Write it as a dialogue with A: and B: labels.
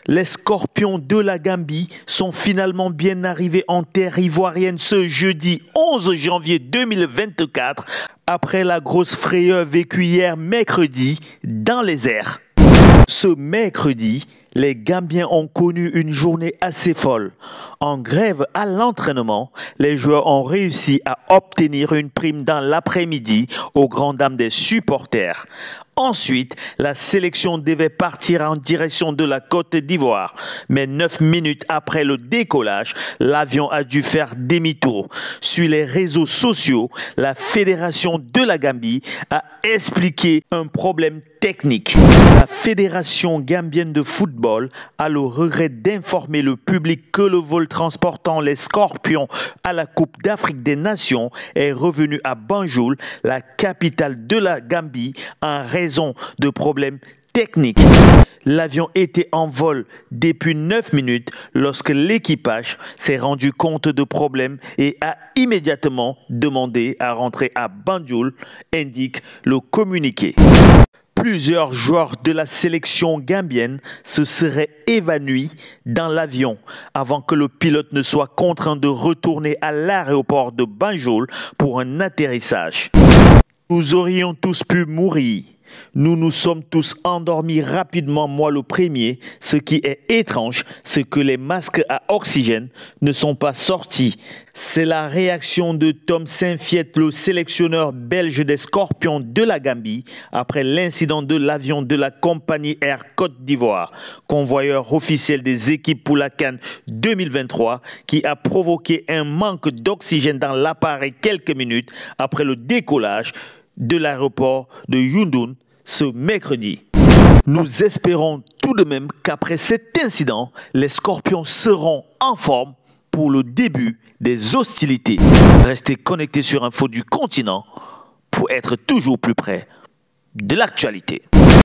A: Les Scorpions de la Gambie sont finalement bien arrivés en terre ivoirienne ce jeudi 11 janvier 2024 après la grosse frayeur vécue hier mercredi dans les airs. Ce mercredi, les Gambiens ont connu une journée assez folle. En grève à l'entraînement, les joueurs ont réussi à obtenir une prime dans l'après-midi aux grandes dames des supporters. Ensuite, la sélection devait partir en direction de la Côte d'Ivoire. Mais 9 minutes après le décollage, l'avion a dû faire demi-tour. Sur les réseaux sociaux, la Fédération de la Gambie a expliqué un problème technique. La Fédération gambienne de football a le regret d'informer le public que le vol transportant les Scorpions à la Coupe d'Afrique des Nations est revenu à Banjul, la capitale de la Gambie, en raison de problèmes techniques. L'avion était en vol depuis 9 minutes lorsque l'équipage s'est rendu compte de problèmes et a immédiatement demandé à rentrer à Banjul, indique le communiqué. Plusieurs joueurs de la sélection gambienne se seraient évanouis dans l'avion avant que le pilote ne soit contraint de retourner à l'aéroport de Banjul pour un atterrissage. Nous aurions tous pu mourir. Nous nous sommes tous endormis rapidement, moi le premier. Ce qui est étrange, c'est que les masques à oxygène ne sont pas sortis. C'est la réaction de Tom Saintfiet, le sélectionneur belge des Scorpions de la Gambie, après l'incident de l'avion de la compagnie Air Côte d'Ivoire, convoyeur officiel des équipes pour la CAN 2023, qui a provoqué un manque d'oxygène dans l'appareil quelques minutes après le décollage de l'aéroport de Yundun ce mercredi. Nous espérons tout de même qu'après cet incident, les Scorpions seront en forme pour le début des hostilités. Restez connectés sur Info du Continent pour être toujours plus près de l'actualité.